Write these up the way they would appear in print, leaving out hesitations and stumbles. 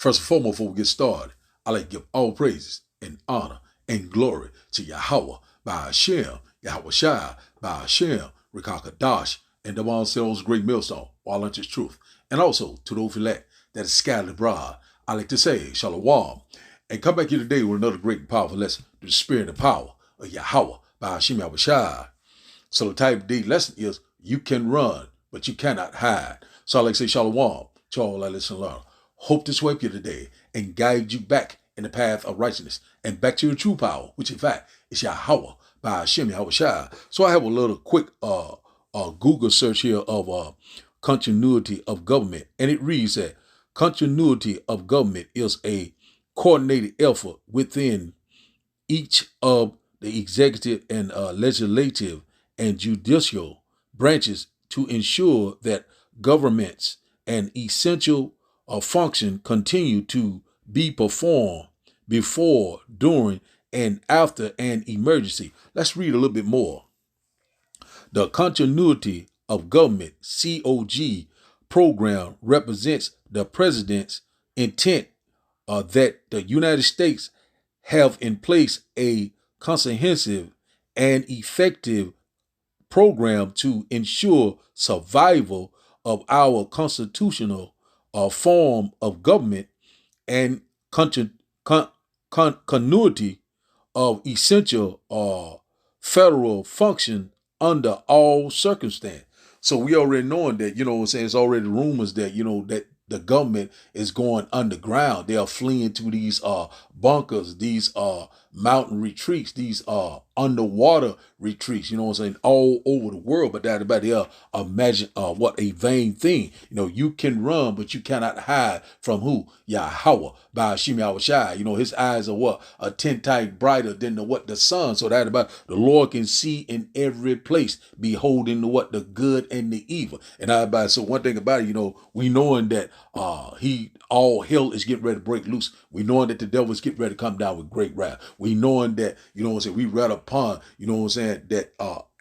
First and foremost, before we get started, I like to give all praises and honor and glory to Yahweh by Hashem, Yahweh Shai by Hashem, Rekakadash, and the one sells great millstone, all unto truth. And also to those elect that is scattered abroad, I like to say Shalom. And come back here today with another great and powerful lesson to the spirit and power of Yahweh by Hashem Yahweh Shai. So the type of day lesson is you can run, but you cannot hide. So I like to say Shalom to all that listen and learn. Hope to swipe you today and guide you back in the path of righteousness and back to your true power, which in fact is Yahweh by Hashem Yahweh Shai. So I have a little quick Google search here of continuity of government, and it reads that continuity of government is a coordinated effort within each of the executive and legislative and judicial branches to ensure that governments and essential function continue to be performed before, during, and after an emergency. Let's read a little bit more. The continuity of government COG program represents the president's intent that the United States have in place a comprehensive and effective program to ensure survival of our constitutional form of government and continuity of essential federal function under all circumstances. So we already knowing that, you know what I'm saying, it's already rumors that, you know, that the government is going underground. They are fleeing to these bunkers, these mountain retreats, these underwater retreats, you know what I'm saying, all over the world. But that about there, imagine what a vain thing. You know, you can run, but you cannot hide from who? Yahweh by Hashem Yahweh Shai. You know, his eyes are what? 10 times brighter than the sun. So that about the Lord can see in every place, beholding what? The good and the evil. And that about, so one thing about it, you know, we knowing that all hell is getting ready to break loose. We knowing that the devil is getting ready to come down with great wrath. We knowing that, you know what I'm saying, we read upon, you know what I'm saying, that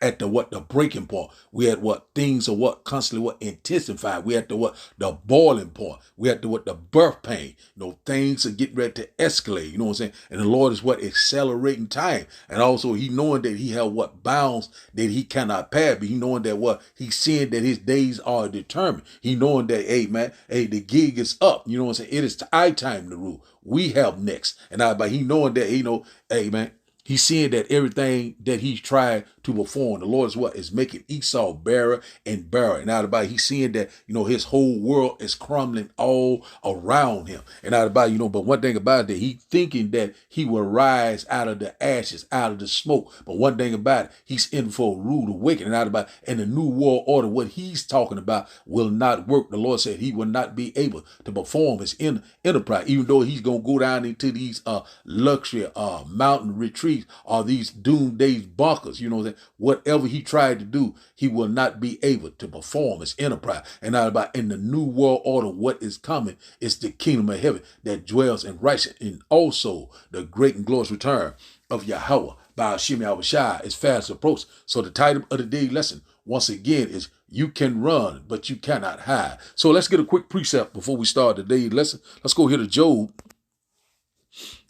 at the breaking point, we had things are constantly intensified. We had the boiling point. We had the birth pain. You know, things are getting ready to escalate. You know what I'm saying? And the Lord is accelerating time. And also he knowing that he had bounds that he cannot pass. But he knowing that he's seeing that his days are determined. He knowing that, hey man, hey, the gig is up. You know what I'm saying? It is our time to rule. We have next. And he knowing that, you know, hey man, he's seeing that everything that he's tried to perform, the Lord is making Esau barren and barren. And out about he's seeing that, you know, his whole world is crumbling all around him. And out about, you know, but one thing about it, that he thinking that he will rise out of the ashes, out of the smoke. But one thing about it, he's in for a rude awakening. And out about, and the new world order, what he's talking about will not work. The Lord said he will not be able to perform his enterprise, even though he's going to go down into these luxury mountain retreats or these doomsday bunkers, you know, that whatever he tried to do, he will not be able to perform his enterprise. And not about in the new world order, what is coming is the kingdom of heaven that dwells in righteousness, and also the great and glorious return of Yahweh by Hashem Yahweh Shai is fast approach. So the title of the day lesson, once again, is you can run, but you cannot hide. So let's get a quick precept before we start today's lesson. Let's go here to Job.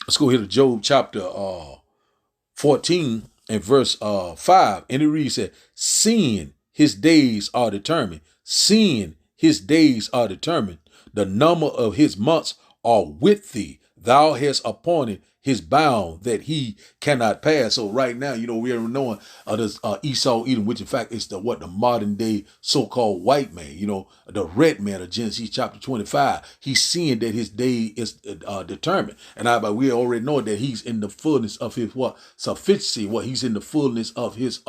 Let's go here to Job chapter 14 and verse 5. And it reads that, seeing his days are determined, seeing his days are determined, the number of his months are with thee. Thou hast appointed his bound that he cannot pass. So right now, you know, we are knowing this Esau Edom, which in fact is the modern day so-called white man, you know, the red man of Genesis chapter 25. He's seeing that his day is determined. And we already know that he's in the fullness of his sufficiency, he's in the fullness of his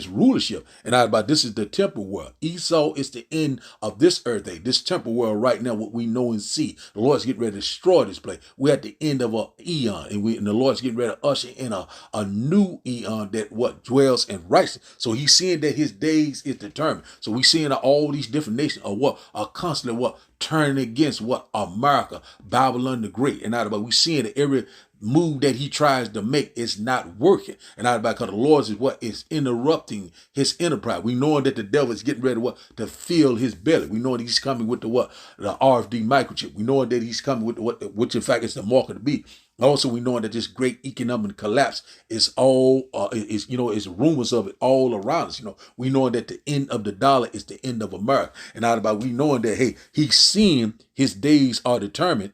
rulership. And this is the temporal world. Esau is the end of this earth day, this temporal world right now, what we know and see. The Lord's getting ready to destroy this place. We're at the end of a eon, and the Lord's getting ready to usher in a new eon that dwells in righteousness. So he's seeing that his days is determined. So we seeing all these different nations are constantly turning against what? America, Babylon the Great. And out about we seeing that every move that he tries to make is not working. And out about because the Lord is what is interrupting his enterprise. We know that the devil is getting ready to what? To fill his belly. We know that he's coming with the what? The RFD microchip. We know that he's coming with the, what, which in fact is the mark of the beast. Also, we know that this great economic collapse is all is rumors of it all around us. We know that the end of the dollar is the end of America, and out about we knowing that hey, he's seeing his days are determined,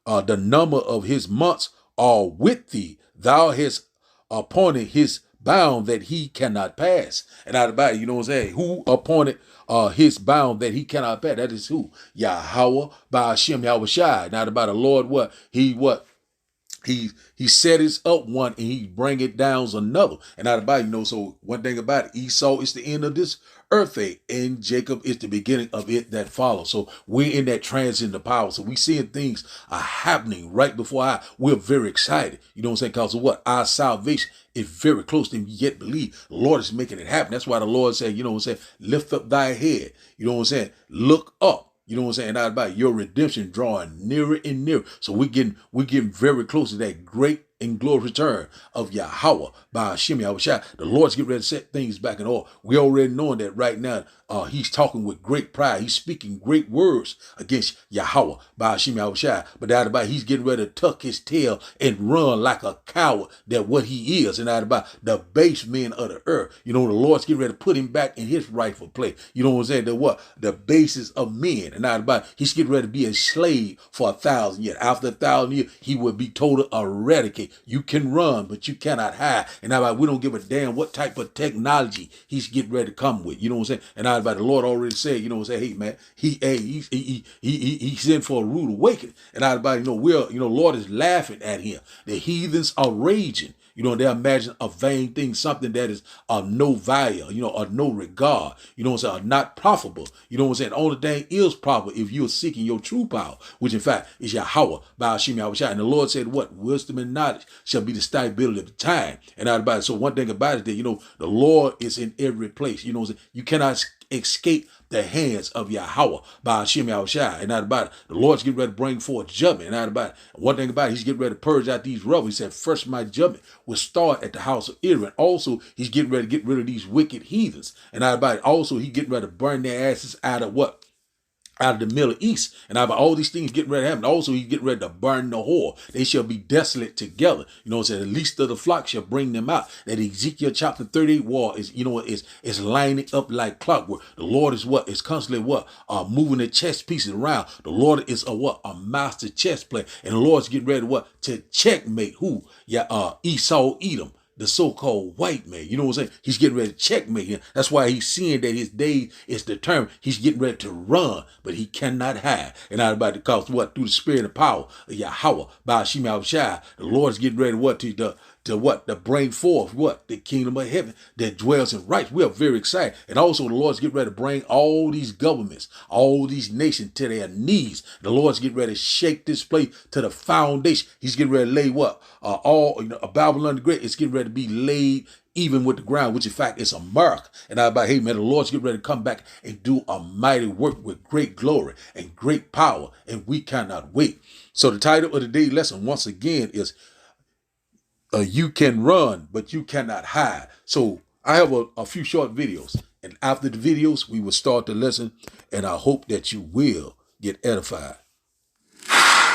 the number of his months are with thee. Thou hast appointed his bound that he cannot pass, and out about it, you know what I'm saying? Who appointed his bound that he cannot pass? That is who? Yahweh by Hashem Yahushai. Not about the Lord. He set his up one and he bring it down another. And out about so one thing about it, Esau is the end of this earth age, and Jacob is the beginning of it that follows. So we're in that transition of power. So we seeing things are happening right before our. We're very excited. You know what I'm saying? Because of what? Our salvation is very close to him. Yet believe the Lord is making it happen. That's why the Lord said, you know what I'm saying? Lift up thy head. You know what I'm saying? Look up. You know what I'm saying? Not about your redemption drawing nearer and nearer. So we're getting very close to that great and glorious return of Yahweh by Hashem Yahushua. The Lord's getting ready to set things back in order. We already knowing that right now. He's talking with great pride. He's speaking great words against Yahweh by Hashem Yahushua. But out about he's getting ready to tuck his tail and run like a coward that what he is. And out about the base men of the earth. You know, the Lord's getting ready to put him back in his rightful place. You know what I'm saying? The what? The basis of men. And out about he's getting ready to be a slave for 1,000 years. After 1,000 years, he will be total eradicated. You can run, but you cannot hide. And out about we don't give a damn what type of technology he's getting ready to come with. You know what I'm saying? And out about the Lord already said, you know what I'm saying? Hey man, he sent for a rude awakening. And out about Lord is laughing at him. The heathens are raging. You know, they imagine a vain thing, something that is of no value, of no regard, you know what I'm saying, not profitable. You know what I'm saying? The only thing is profitable if you're seeking your true power, which in fact is Yahweh by Hashem Yahushua. And the Lord said, what? Wisdom and knowledge shall be the stability of the time. And out about it. So one thing about it that, the Lord is in every place. You know what I'm saying? You cannot escape the hands of Yahweh by Hashem Yahushua. And not about it. The Lord's getting ready to bring forth judgment. And not about it. One thing about it, he's getting ready to purge out these rebels. He said, first my judgment will start at the house of Israel. Also, he's getting ready to get rid of these wicked heathens. And not about it. Also, he's getting ready to burn their asses out of what? Out of the Middle East. And about all these things getting ready to happen. Also, he's getting ready to burn the whore. They shall be desolate together. You know what I'm saying? The least of the flock shall bring them out. That Ezekiel chapter 38 wall is lining up like clockwork. The Lord is what? Is constantly what? Moving the chess pieces around. The Lord is a what? A master chess player. And the Lord's getting ready to what? To checkmate who? Esau Edom. The so-called white man. You know what I'm saying? He's getting ready to checkmate him. That's why he's seeing that his day is determined. He's getting ready to run, but he cannot hide. And out about the cause what? Through the spirit of power of Yahweh by Hashem Yahushua. The Lord's getting ready to bring forth what? The kingdom of heaven that dwells in rights. We are very excited. And also the Lord's getting ready to bring all these governments, all these nations to their knees. The Lord's getting ready to shake this place to the foundation. He's getting ready to lay what? Babylon the Great is getting ready to be laid even with the ground, which in fact is America. And I about, hey man, the Lord's getting ready to come back and do a mighty work with great glory and great power. And we cannot wait. So the title of the day lesson once again is you can run, but you cannot hide. So I have a few short videos. And after the videos, we will start the lesson. And I hope that you will get edified.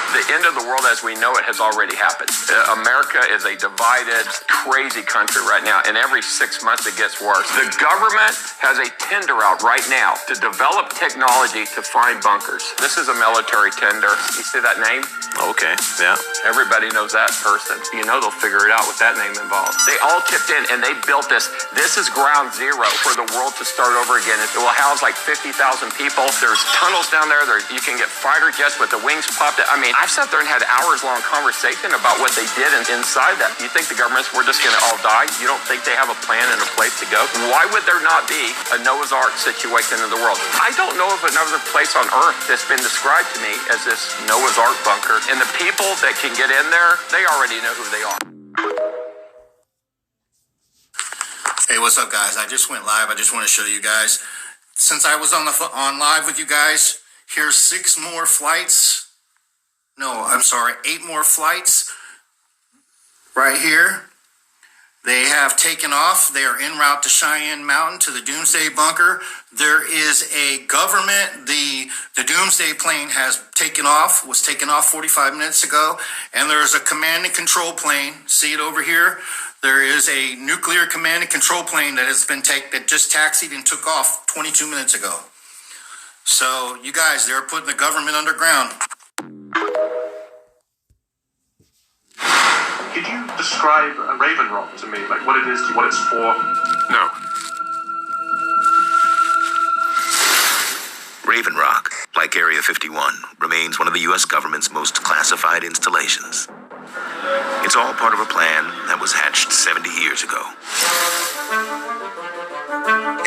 The end of the world as we know it has already happened. America is a divided, crazy country right now, and every 6 months it gets worse. The government has a tender out right now to develop technology to find bunkers. This is a military tender. You see that name? Okay, yeah. Everybody knows that person. You know they'll figure it out with that name involved. They all chipped in and they built this. This is ground zero for the world to start over again. It will house like 50,000 people. There's tunnels down there. You can get fighter jets with the wings popped out. I mean, I've sat there and had hours-long conversation about what they did inside that. You think the governments were just going to all die? You don't think they have a plan and a place to go? Why would there not be a Noah's Ark situation in the world? I don't know of another place on Earth that's been described to me as this Noah's Ark bunker. And the people that can get in there, they already know who they are. Hey, what's up, guys? I just went live. I just want to show you guys. Since I was on live with you guys, Here's 6 more flights. No, I'm sorry, 8 more flights right here. They have taken off. They are en route to Cheyenne Mountain to the Doomsday Bunker. There is a government, the Doomsday plane was taken off 45 minutes ago, and there is a command and control plane. See it over here? There is a nuclear command and control plane that just taxied and took off 22 minutes ago. So you guys, they're putting the government underground. Could you describe Raven Rock to me, like what it is, what it's for? No. Raven Rock, like Area 51, remains one of the U.S. government's most classified installations. It's all part of a plan that was hatched 70 years ago.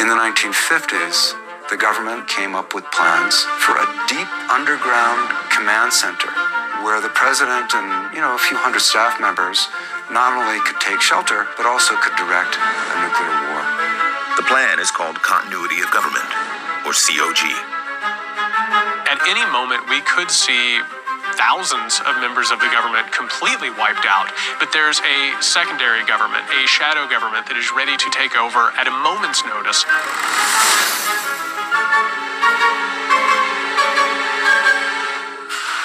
In the 1950s, the government came up with plans for a deep underground command center where the president and, a few hundred staff members not only could take shelter, but also could direct a nuclear war. The plan is called Continuity of Government, or COG. At any moment, we could see thousands of members of the government completely wiped out, but there's a secondary government, a shadow government that is ready to take over at a moment's notice.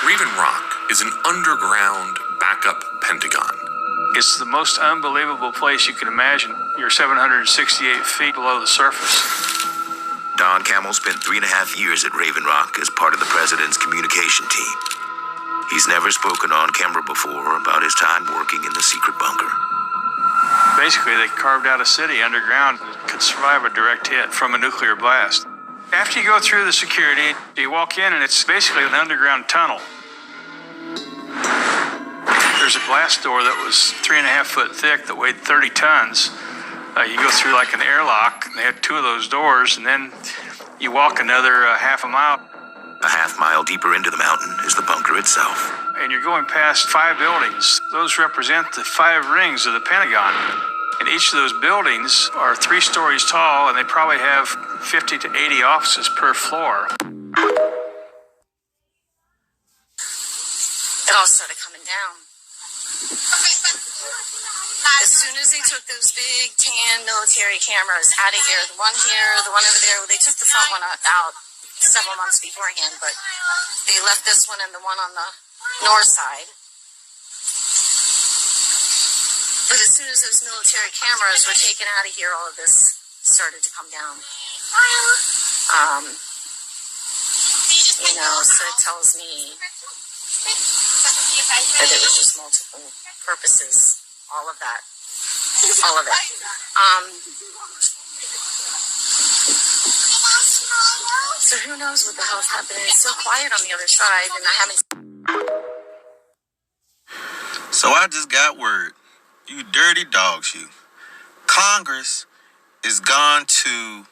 Raven Rock is an underground backup Pentagon. It's the most unbelievable place you can imagine. You're 768 feet below the surface. Don Camel spent 3.5 years at Raven Rock as part of the president's communication team. He's never spoken on camera before about his time working in the secret bunker. Basically, they carved out a city underground that could survive a direct hit from a nuclear blast. After you go through the security, you walk in and it's basically an underground tunnel. There's a glass door that was 3.5 foot thick that weighed 30 tons. You go through like an airlock, and they had 2 of those doors, and then you walk another half a mile. A half mile deeper into the mountain is the bunker itself. And you're going past 5 buildings. Those represent the 5 rings of the Pentagon. And each of those buildings are 3 stories tall, and they probably have 50 to 80 offices per floor. It all started coming down. As soon as they took those big tan military cameras out of here, the one here, the one over there, they took the front one out several months beforehand, but they left this one and the one on the north side. But as soon as those military cameras were taken out of here, all of this started to come down. So it tells me that it was just multiple purposes, all of that, all of it. So who knows what the hell's happening? It's so quiet on the other side, and I haven't. So I just got word. You dirty dogs, you. Congress is gone to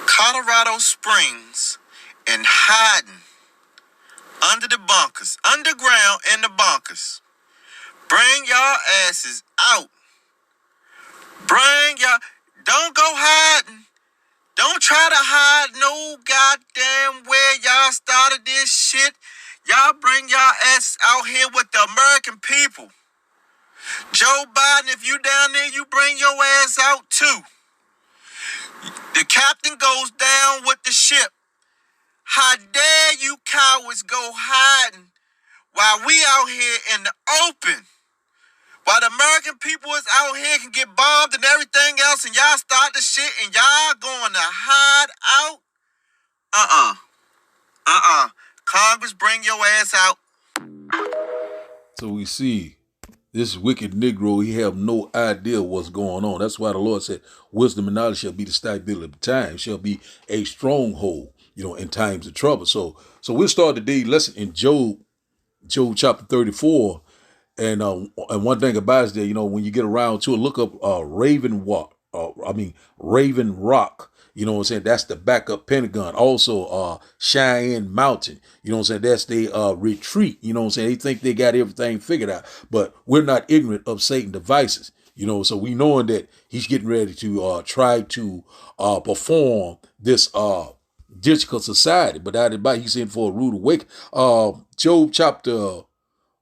Colorado Springs and hiding under the bunkers, underground in the bunkers. Bring y'all asses out. Don't go hiding. Don't try to hide no goddamn where y'all started this shit. Y'all bring y'all asses out here with the American people. Joe Biden, if you down there, you bring your ass out too. The captain goes down with the ship. How dare you cowards go hiding while we out here in the open? While the American people is out here can get bombed and everything else, and y'all start the shit and y'all going to hide out? Congress, bring your ass out. So we see this wicked Negro, he have no idea what's going on. That's why the Lord said, wisdom and knowledge shall be the stability of time, shall be a stronghold, in times of trouble. So we'll start today's lesson in Job chapter 34. And one thing about it is that, when you get around to it, look up Raven Rock. That's the backup Pentagon. Also, Cheyenne Mountain. That's their retreat. They think they got everything figured out. But we're not ignorant of Satan's devices. So we knowing that he's getting ready to try to perform this Digital society, but out about he's in for a rude awakening. Job chapter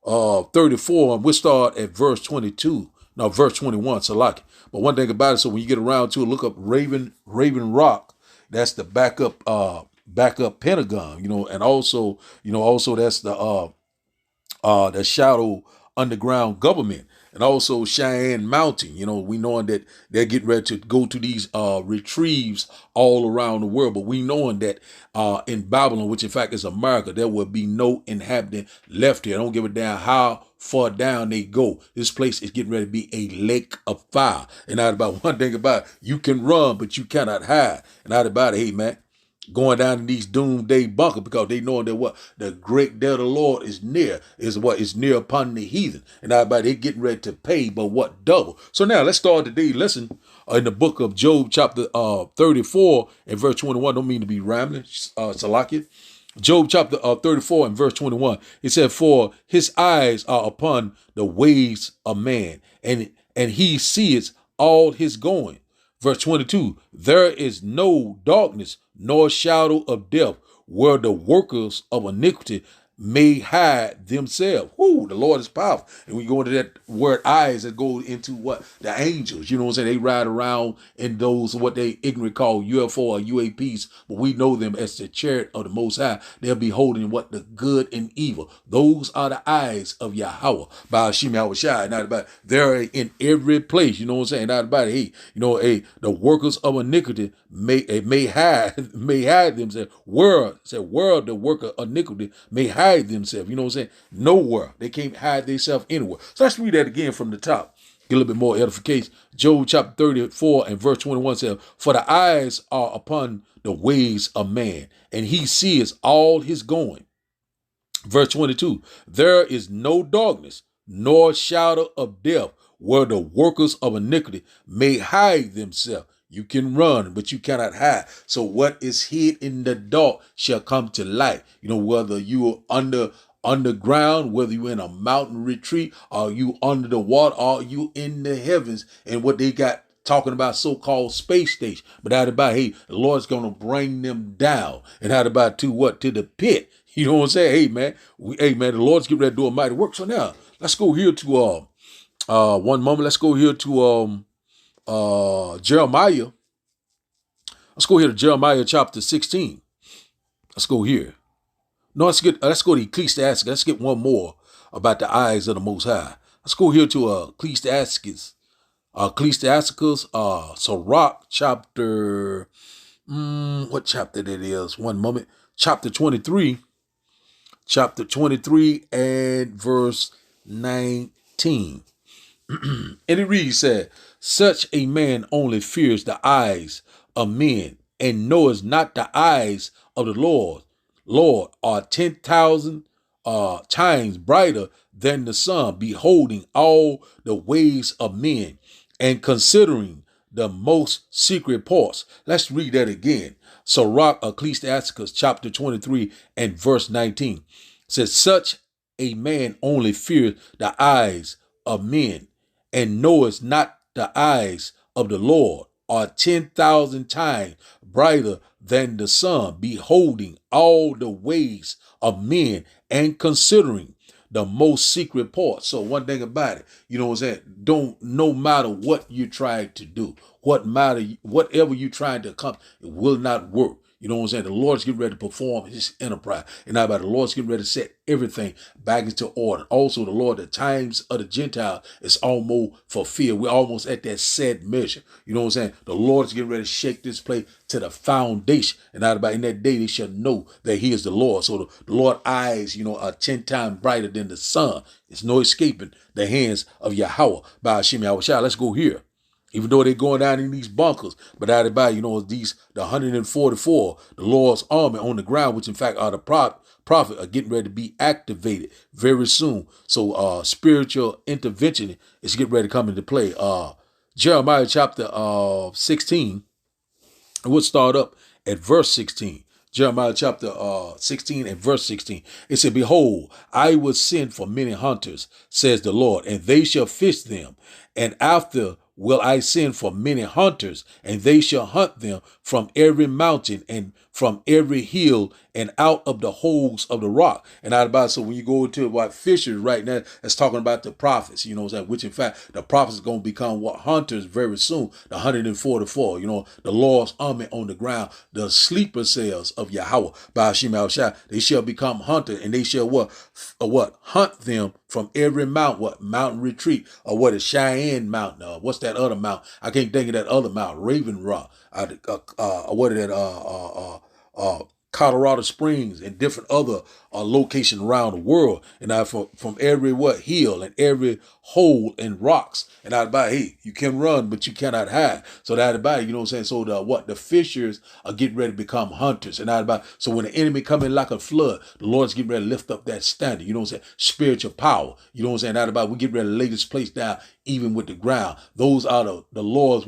34, and we'll start at verse 22. No, verse 21. So like, but one thing about it, so when you get around to it, look up Raven Rock. That's the backup Pentagon, and also that's the shadow underground government. And also Cheyenne Mountain, we knowing that they're getting ready to go to these retrieves all around the world. But we knowing that in Babylon, which in fact is America, there will be no inhabitant left here. I don't give a damn how far down they go. This place is getting ready to be a lake of fire. And out about one thing about it, you can run, but you cannot hide. And out about it, hey man, going down in these doomsday bunkers, because they know that what the great day of the Lord is near, is near upon the heathen, and everybody they getting ready to pay, but what double. So now let's start today's lesson in the book of Job, chapter 34 and verse 21. Don't mean to be rambling, Salakia. Job chapter 34 and verse 21. It said, "For his eyes are upon the ways of man, and he sees all his going." Verse 22, "There is no darkness nor shadow of death where the workers of iniquity may hide themselves." Whoo, the Lord is powerful. And we go into that word eyes, that go into what? The angels. You know what I'm saying? They ride around in those, what they ignorant call UFO or UAPs, but we know them as the chariot of the Most High. They'll be holding what? The good and evil. Those are the eyes of Yahweh. By Hashem Yahushua. Not about they're in every place. You know what I'm saying? Not about hey, the workers of iniquity may hide themselves. World the worker of iniquity may hide themselves. You know what I'm saying? Nowhere. They can't hide themselves anywhere. So let's read that again from the top. Get a little bit more edification. Job chapter 34 and verse 21 says, "For the eyes are upon the ways of man, and he sees all his going." Verse 22, "There is no darkness nor shadow of death where the workers of iniquity may hide themselves." You can run, but you cannot hide. So what is hid in the dark shall come to light. Whether you are underground, whether you in a mountain retreat, or you under the water, or you in the heavens, and what they got talking about so-called space station. But out about, hey, the Lord's going to bring them down. And out about to what? To the pit. You know what I'm saying? Hey, man, the Lord's getting ready to do a mighty work. So now, let's go here to, one moment, let's go here to, Jeremiah. Let's go here to Jeremiah chapter 16. Let's go here. No, let's go to Ecclesiastes. Let's get one more about the eyes of the Most High. Let's go here to Ecclesiastes, Sirach chapter, what chapter that is? One moment. Chapter 23 and verse 19. And it reads, said, "Such a man only fears the eyes of men, and knows not the eyes of the Lord are 10,000 times brighter than the sun, beholding all the ways of men, and considering the most secret parts." Let's read that again. Sirach, Ecclesiasticus chapter 23 and verse 19 says, "Such a man only fears the eyes of men, and knoweth not the eyes of the Lord are 10,000 times brighter than the sun, beholding all the ways of men, and considering the most secret parts." So one thing about it, you know what I'm saying? No matter what you're trying to do, whatever you're trying to accomplish, it will not work. You know what I'm saying? The Lord's getting ready to perform his enterprise. And now about the Lord's getting ready to set everything back into order. Also, the Lord, the times of the Gentiles is almost fulfilled. We're almost at that set measure. You know what I'm saying? The Lord's getting ready to shake this place to the foundation. And now about in that day, they shall know that he is the Lord. So the Lord's eyes, are 10 times brighter than the sun. There's no escaping the hands of Yahweh. By Hashem Yahushua. Let's go here. Even though they're going down in these bunkers, but out about, the 144, the Lord's army on the ground, which in fact are the prophet, are getting ready to be activated very soon. So spiritual intervention is getting ready to come into play. Jeremiah chapter 16, and we'll start up at verse 16. Jeremiah chapter 16 and verse 16. It said, "Behold, I will send for many hunters, says the Lord, and they shall fish them. And after will I send for many hunters, and they shall hunt them from every mountain and from every hill and out of the holes of the rock. And out about, so when you go to what fishers right now, it's talking about the prophets, you know what I'm saying? Which in fact, the prophets are going to become what hunters very soon, the 144, you know, the Lord's army on the ground, the sleeper cells of Yahweh, by Hashem al-Shai, they shall become hunters, and they shall what hunt them from every mount, what mountain retreat, or what is Cheyenne Mountain, what's that other mount? I can't think of that other mount, Raven Rock, what is that, Colorado Springs and different other locations around the world, and from every hill and every hole and rocks, and out about, hey, you can run but you cannot hide. So that about it, you know what I'm saying? So the fishers are getting ready to become hunters, and out about, so when the enemy come in like a flood, the Lord's getting ready to lift up that standard, you know what I'm saying? Spiritual power, you know what I'm saying? Out about, we get ready to lay this place down even with the ground. Those are the Lord's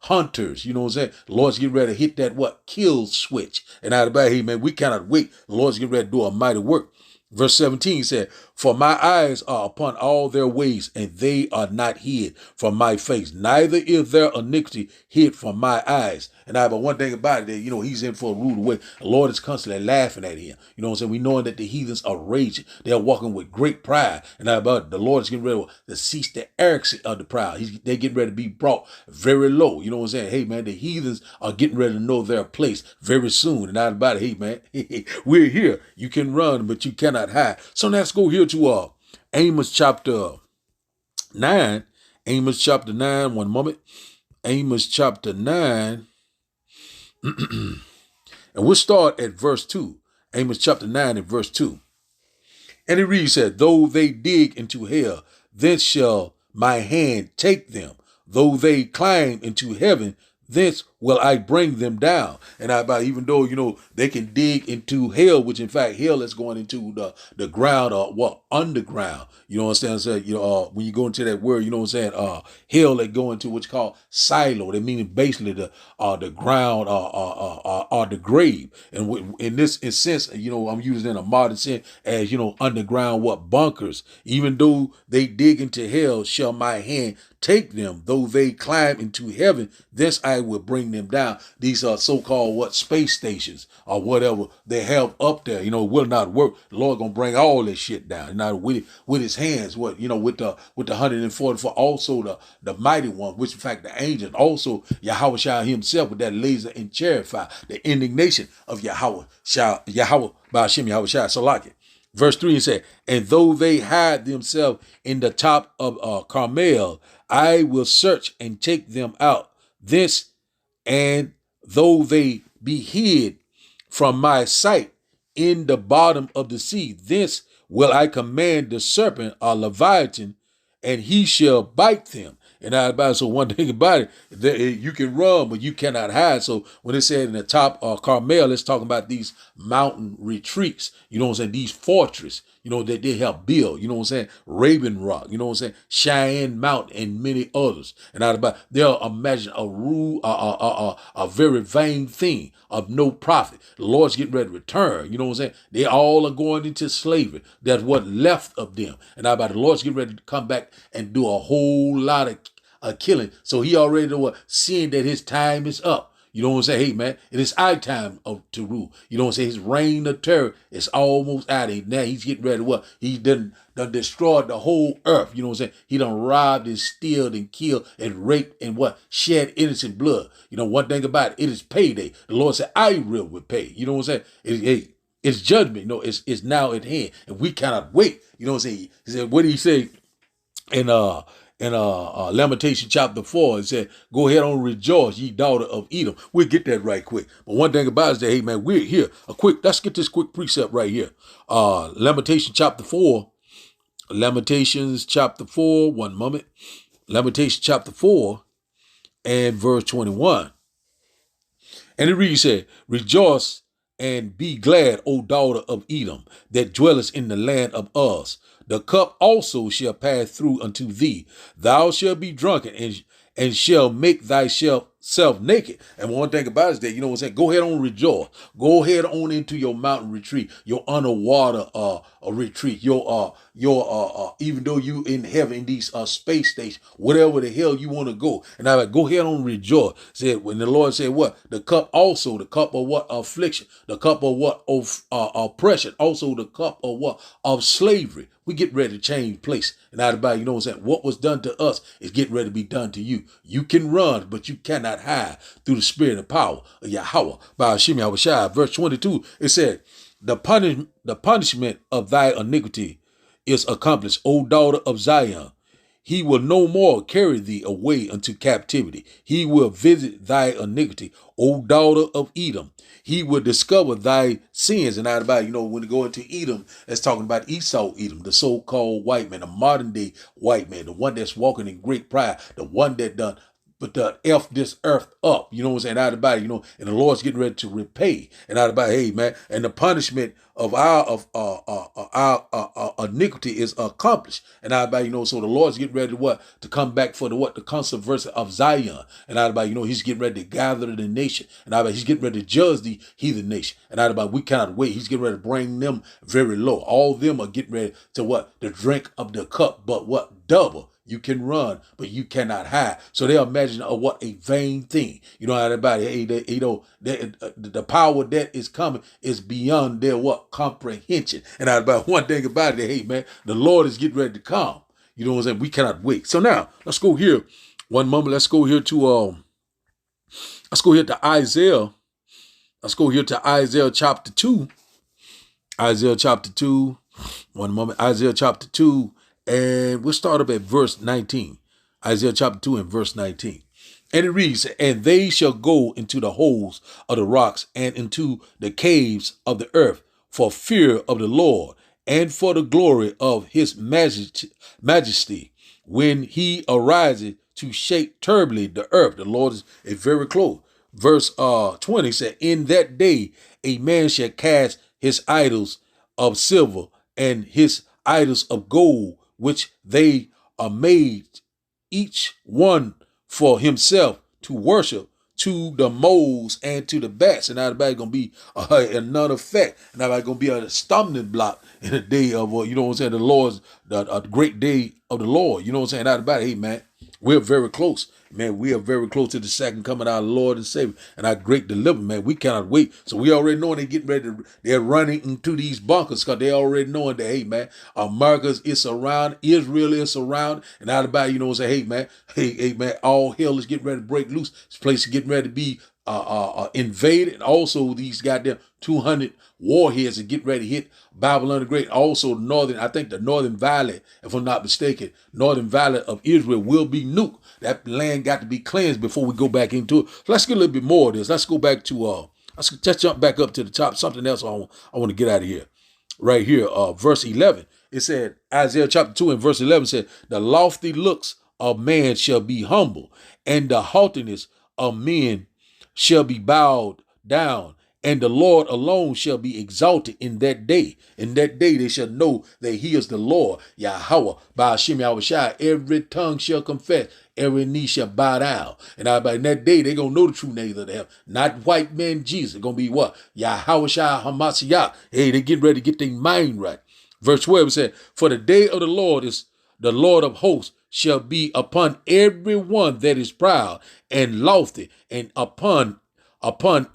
hunters, you know what I'm saying? The Lord's getting ready to hit that kill switch, and out about, hey man, we cannot wait. The Lord's getting ready to do a mighty work. Verse 17 said, for my eyes are upon all their ways, and they are not hid from my face. Neither is their iniquity hid from my eyes. And but one thing about it, you know, he's in for a rude way. The Lord is constantly laughing at him. You know what I'm saying? We knowing that the heathens are raging. They're walking with great pride. And about the Lord is getting ready to cease the arrogance of the proud. They're getting ready to be brought very low. You know what I'm saying? Hey, man, the heathens are getting ready to know their place very soon. And out about it, hey, man, we're here. You can run, but you cannot hide. So now let's go here to Amos chapter 9. Amos chapter 9, one moment. Amos chapter 9. And we'll start at verse 2. Amos chapter 9 and verse 2. And it reads that, though they dig into hell, thence shall my hand take them. Though they climb into heaven, thence will I bring them down. And even though, you know, they can dig into hell, which in fact, hell is going into the ground or underground. You know what I'm saying? You know, when you go into that word, you know what I'm saying? Hell, they go into what's called silo. They mean basically the ground or the grave. And in this sense, you know, I'm using in a modern sense as, you know, underground bunkers. Even though they dig into hell, shall my hand take them. Though they climb into heaven, thence I will bring them down. These are so-called space stations or whatever they have up there, you know, will not work. The Lord gonna bring all this shit down. Now with his hands, with the 144, also the mighty one, which in fact the angels, also Yahweh Shah himself with that laser and chariot fire, the indignation of Yahweh by Hashem Yahweh Shah. So like it. Verse 3 said, and though they hide themselves in the top of Carmel, I will search and take them out thence, and though they be hid from my sight in the bottom of the sea, thence will I command the serpent or Leviathan, and he shall bite them. And so one thing about it, you can run, but you cannot hide. So when it said in the top of Carmel, it's talking about these mountain retreats, you know what I'm saying? These fortresses, you know, that they help build, you know what I'm saying? Raven Rock, you know what I'm saying? Cheyenne Mountain and many others. And they'll imagine a very vain thing of no profit. The Lord's getting ready to return, you know what I'm saying? They all are going into slavery. That's what left of them. And the Lord's getting ready to come back and do a whole lot of killing. So he already seeing that his time is up. You know what I'm saying? Hey, man, it is our time to rule. You know what I'm saying? His reign of terror is almost out of it. Now he's getting ready to He done destroyed the whole earth. You know what I'm saying? He done robbed and stealed and killed and raped and shed innocent blood. You know, one thing about it is payday. The Lord said, I will pay. You know what I'm saying? It's judgment. You know, it's now at hand. And we cannot wait. You know what I'm saying? He said, what did he say in Lamentation chapter 4, it said, go ahead and rejoice, ye daughter of Edom. We'll get that right quick. But one thing about it is that, hey, man, we're here. Let's get this quick precept right here. Lamentations chapter 4, one moment. Lamentations chapter 4 and verse 21. And it reads, said, rejoice and be glad, O daughter of Edom, that dwellest in the land of Uz. The cup also shall pass through unto thee. Thou shalt be drunken and shall make thyself self naked. And one thing about it is that, you know what I'm saying, go ahead on rejoice. Go ahead on into your mountain retreat, your underwater retreat, your even though you in heaven in these space stations, whatever the hell you want to go. And I like, go ahead on rejoice. Said when the Lord said what? The cup also, the cup of what? Affliction, the cup of what? Of oppression, also the cup of what? Of slavery. We get ready to change place. And out about, you know what I'm saying? What was done to us is getting ready to be done to you. You can run, but you cannot hide through the spirit and power of Yahweh. By Hashem Yahushua, verse 22, it said, the punishment of thy iniquity is accomplished, O daughter of Zion. He will no more carry thee away unto captivity. He will visit thy iniquity, O daughter of Edom. He will discover thy sins. And out about, you know, when you go into Edom, it's talking about Esau Edom, the so-called white man, the modern day white man, the one that's walking in great pride, the one that done but the F this earth up, you know what I'm saying, out about it, you know, and the Lord's getting ready to repay, and out about, hey man, and the punishment of our iniquity is accomplished, and out about, you know, so the Lord's getting ready to what, to come back for the what, the controversy of Zion, and out about, you know, he's getting ready to gather the nation, and out about, he's getting ready to judge the heathen nation, and out about, we cannot wait, he's getting ready to bring them very low. All of them are getting ready to what, to drink of the cup, but what, double. You can run, but you cannot hide. So they imagine what a vain thing. You know how everybody, hey, you know, the power that is coming is beyond their what comprehension. And about one thing about it, hey man, the Lord is getting ready to come. You know what I'm saying? We cannot wait. So now let's go here. One moment. Let's go here to Isaiah. Let's go here to Isaiah chapter 2. Isaiah chapter 2. One moment. Isaiah chapter 2. And we'll start up at verse 19. Isaiah chapter 2 and verse 19. And it reads, and they shall go into the holes of the rocks and into the caves of the earth for fear of the Lord and for the glory of his majesty when he arises to shake terribly the earth. The Lord is very close. Verse 20 said, in that day a man shall cast his idols of silver and his idols of gold, which they are made each one for himself to worship, to the moles and to the bats. And everybody going to be another fact. And everybody going to be a stumbling block in the day of, you know what I'm saying, the Lord's, the great day of the Lord. You know what I'm saying? Everybody, hey man, we're very close. Man, we are very close to the second coming of our Lord and Savior and our great deliverance, man. We cannot wait. So we already know they're getting ready they're running into these bunkers because they already knowing that, hey, man, America is around, Israel is around, and out about, you know, say, hey, man, all hell is getting ready to break loose. This place is getting ready to be invaded. And also these goddamn 200 warheads are getting ready to hit Babylon the Great. Also the northern valley, if I'm not mistaken, northern valley of Israel will be nuked. That land got to be cleansed before we go back into it. So let's get a little bit more of this. Let's go back to, let's just jump back up to the top. Something else I want to get out of here. Right here, verse 11. It said, Isaiah chapter 2 and verse 11 said, the lofty looks of man shall be humble, and the haughtiness of men shall be bowed down, and the Lord alone shall be exalted in that day. In that day they shall know that he is the Lord, Yahweh, by Hashem Yahushua. Every tongue shall confess, every knee shall bow down. And in that day they're going to know the true name of them. Not white man Jesus. It's going to be what? Yahushua Hamashiach. Hey, they get ready to get their mind right. Verse 12 said, for the day of the Lord is the Lord of hosts shall be upon every one that is proud and lofty, and upon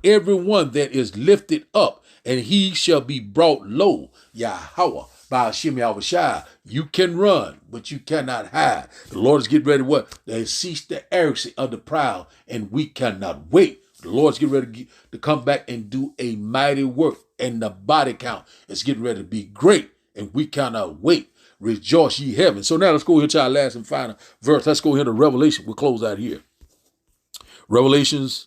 everyone that is lifted up, and he shall be brought low. Yahweh, by Hashem Yahushua. You can run, but you cannot hide. The Lord is getting ready to what? They cease the arrogance of the proud, and we cannot wait. The Lord's getting ready to come back and do a mighty work, and the body count is getting ready to be great, and we cannot wait. Rejoice ye heaven. So now let's go here to our last and final verse. Let's go here to Revelation. We'll close out here. Revelations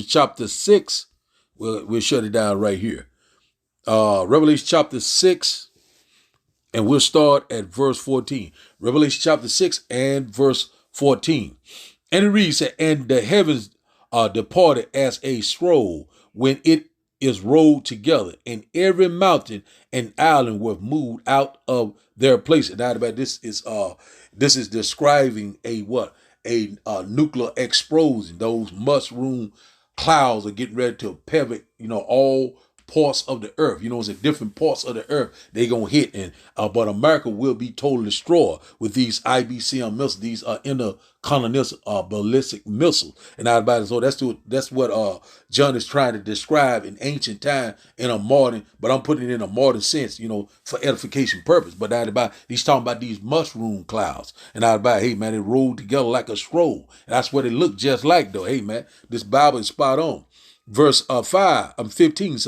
chapter 6. We'll shut it down right here. Revelation chapter 6, and we'll start at verse 14. Revelation chapter 6 and verse 14. And it reads, and the heavens departed as a scroll when it is rolled together, and every mountain and island were moved out of their places. Now, this is describing a what? a nuclear explosion. Those mushroom clouds are getting ready to pivot, all parts of the earth. It's in different parts of the earth they gonna hit, and but America will be totally destroyed with these IBCM missiles, these intercontinental ballistic missiles, and out about it. So that's what John is trying to describe in ancient time in a modern, but I'm putting it in a modern sense, for edification purpose. But out about he's talking about these mushroom clouds, and out about, hey man, it rolled together like a scroll, and that's what it looked just like though. Hey man, this Bible is spot on. Verse 15,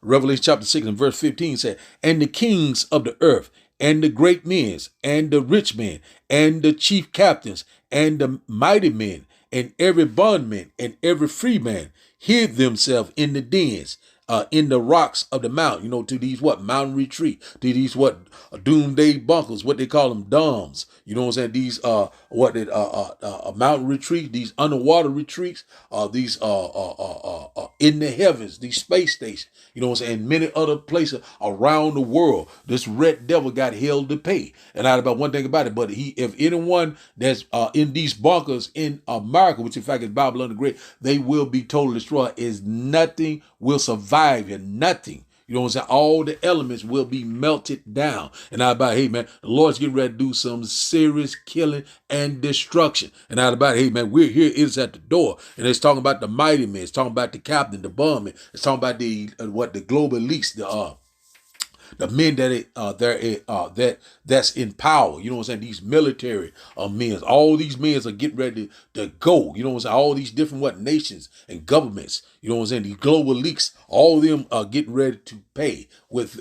Revelation chapter 6 and verse 15 said, and the kings of the earth, and the great men, and the rich men, and the chief captains, and the mighty men, and every bondman, and every free man, hid themselves in the dens, in the rocks of the mountain, to these mountain retreat, to these doomsday bunkers, what they call them, domes, these mountain retreat, these underwater retreats, these in the heavens, these space stations, and many other places around the world. This red devil got hell to pay. And I about one thing about it, but if anyone that's in these bunkers in America, which in fact is Babylon the Great, they will be totally destroyed. Is nothing will survive here, nothing. All the elements will be melted down. And I about, hey man, the Lord's getting ready to do some serious killing and destruction. And I about, hey man, we're here, it's at the door. And it's talking about the mighty men, it's talking about the captain, the bondman, it's talking about the global elites, the men that's in power, these military men, all these men are getting ready to go, all these different nations and governments, these global leaks, all of them are getting ready to pay with,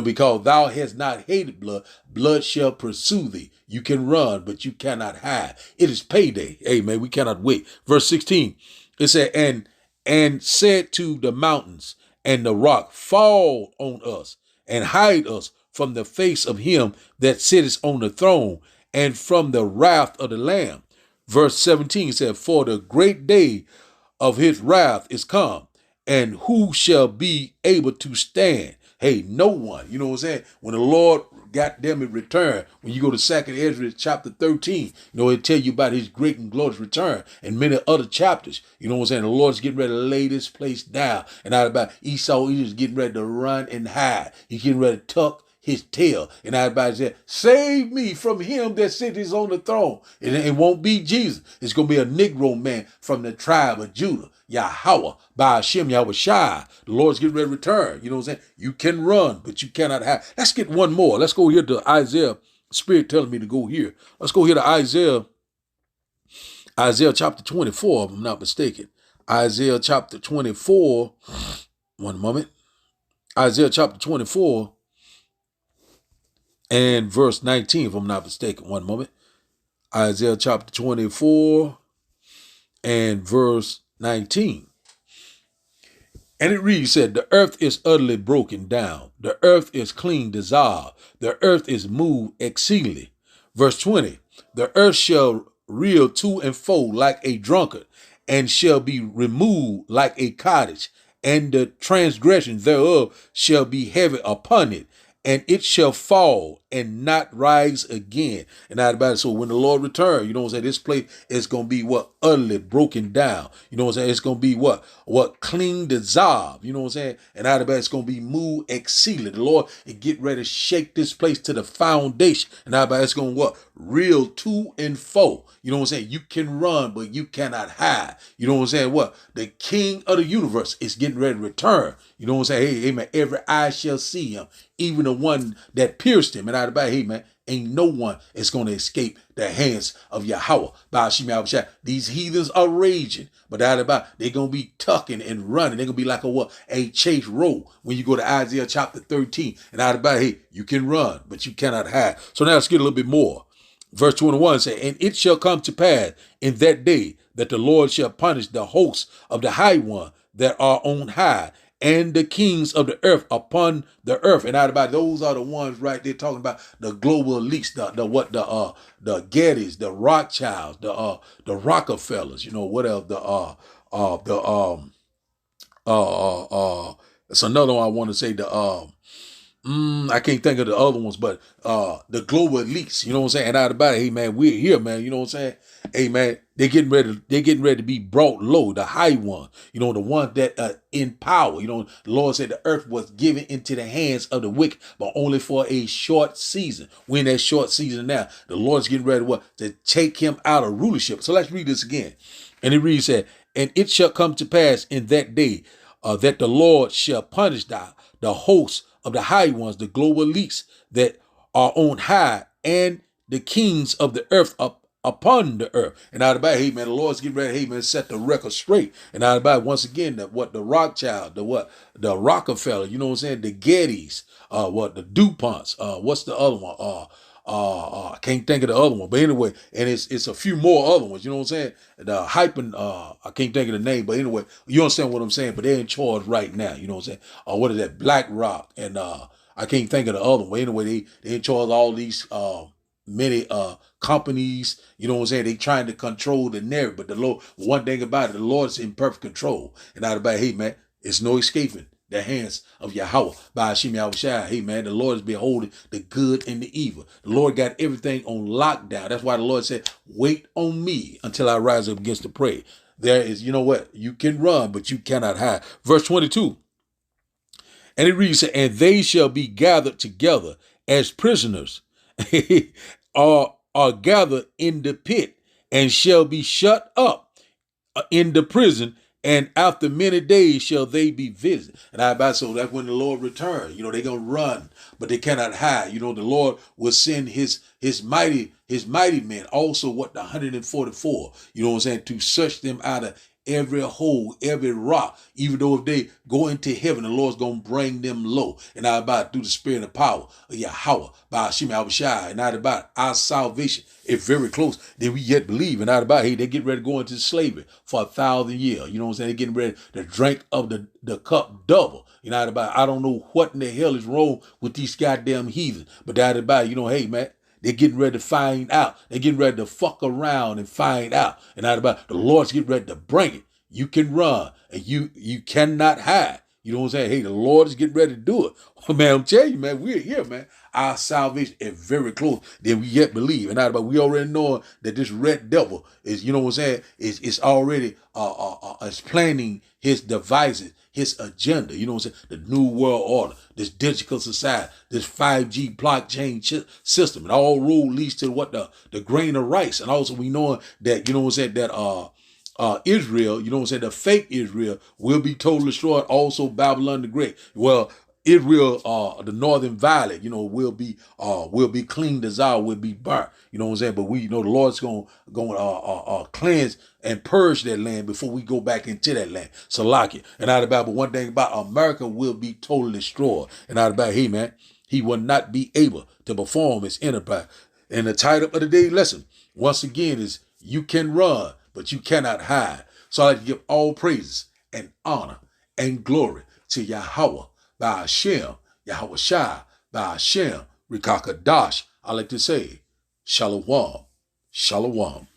because thou hast not hated blood, blood shall pursue thee. You can run, but you cannot hide. It is payday. Amen. We cannot wait. Verse 16, it said, and said to the mountains and the rock, fall on us, and hide us from the face of him that sitteth on the throne, and from the wrath of the Lamb. Verse 17 said, for the great day of his wrath is come, and who shall be able to stand? Hey, no one. When the Lord got them in return, when you go to 2nd Ezra chapter 13, it tell you about his great and glorious return, and many other chapters. The Lord's getting ready to lay this place down. And out about Esau, he's getting ready to run and hide. He's getting ready to tuck his tail. And everybody said, save me from him that sits on the throne. And it won't be Jesus. It's going to be a Negro man from the tribe of Judah. Yahweh, by Hashem, Yahushua. The Lord's getting ready to return. You can run, but you cannot hide. Let's get one more. Let's go here to Isaiah. Spirit telling me to go here. Let's go here to Isaiah chapter 24, if I'm not mistaken. Isaiah chapter 24. One moment. Isaiah chapter 24 and verse 19, if I'm not mistaken. One moment. Isaiah chapter 24 and verse 19. And it reads, said, the earth is utterly broken down. The earth is clean dissolved. The earth is moved exceedingly. Verse 20, the earth shall reel to and fro like a drunkard, and shall be removed like a cottage, and the transgression thereof shall be heavy upon it, and it shall fall and not rise again. And out about it. So when the Lord returns, this place is going to be utterly broken down. It's going to be clean dissolved. And out about it's going to be moved exceedingly. The Lord is getting ready to shake this place to the foundation. And out about it's going to reel to and fro. You can run, but you cannot hide. The King of the universe is getting ready to return. Hey, amen. Every eye shall see him, even the one that pierced him. And out about, hey, man, ain't no one is going to escape the hands of Yahweh. These heathens are raging, but out about, they're going to be tucking and running. They're going to be like a chase row when you go to Isaiah chapter 13. And out about, hey, you can run, but you cannot hide. So now let's get a little bit more. Verse 21 says, and it shall come to pass in that day that the Lord shall punish the hosts of the high one that are on high, and the kings of the earth upon the earth. And out about those are the ones right there talking about the global elites, the Gettys, the Rothschilds, the Rockefellers, it's another one I want to say, I can't think of the other ones, but the global elites, you know what I'm saying? And out about it, hey man, we're here, man. You know what I'm saying? Hey man, they're getting ready to be brought low, the high one, you know, the one that in power. You know, the Lord said the earth was given into the hands of the wicked, but only for a short season. We're in that short season now. The Lord's getting ready to take him out of rulership. So let's read this again. And it reads that, and it shall come to pass in that day that the Lord shall punish the hosts of the high ones, the global elites that are on high, and the kings of the earth up upon the earth. And out about, hey man, the Lord's getting ready, hey man, set the record straight. And out about, once again, the Rothschild, the Rockefeller, you know what I'm saying, the Gettys, the DuPonts, what's the other one? I can't think of the other one, but anyway, and it's a few more other ones, you know what I'm saying? The hyping, I can't think of the name, but anyway, you understand what I'm saying, but they're in charge right now, you know what I'm saying? What is that, BlackRock, and I can't think of the other one, but anyway, they in charge of all these many companies, you know what I'm saying? They trying to control the narrative, but the Lord, one thing about it, the Lord's in perfect control, and out about, hey man, it's no escaping the hands of Yahweh by Hashem Yahushua. Hey man, the Lord is beholding the good and the evil. The Lord got everything on lockdown. That's why the Lord said, wait on me until I rise up against the prey. There is, you know what? You can run, but you cannot hide. Verse 22. And it reads, and they shall be gathered together as prisoners are gathered in the pit, and shall be shut up in the prison, and after many days shall they be visited. And so that's when the Lord returns. You know, they're going to run, but they cannot hide. You know, the Lord will send his mighty men, also the 144, you know what I'm saying, to search them out of every hole, every rock. Even though if they go into heaven, the Lord's going to bring them low. And not about through the spirit of power of Yahweh, by Hashem Yahushua, and not about our salvation. It's very close. Then we yet believe. And not about, hey, they get ready to go into slavery for 1,000 years. You know what I'm saying? They're getting ready to drink of the cup double. You know, about, I don't know what in the hell is wrong with these goddamn heathens. But that about, you know, hey, man, they're getting ready to find out. They're getting ready to fuck around and find out. And not about, the Lord's getting ready to bring it. You can run and you cannot hide. You know what I'm saying? Hey, the Lord is getting ready to do it. Well, man, I'm telling you, man, we're here, man. Our salvation is very close. Then we yet believe. And not about, we already know that this red devil is, you know what I'm saying, is already is planning his devices, his agenda. You know what I'm saying? The new world order, this digital society, this 5G blockchain system. And all road leads to what the grain of rice. And also we know that, you know what I'm saying, that Israel, you know what I'm saying, the fake Israel will be totally destroyed. Also Babylon the Great. Well, Israel, the northern valley, you know, will be cleaned as out, will be burnt. You know what I'm saying? But we know the Lord's going to cleanse and purge that land before we go back into that land. Salakia. And out about, but one thing about America will be totally destroyed. And out about, hey man, he will not be able to perform his enterprise. And the title of the day lesson, once again, is you can run, but you cannot hide. So I like to give all praises and honor and glory to Yahweh, by Hashem, Yahweh Shai, by Hashem, Rikakadash. I like to say, Shalom, Shalom.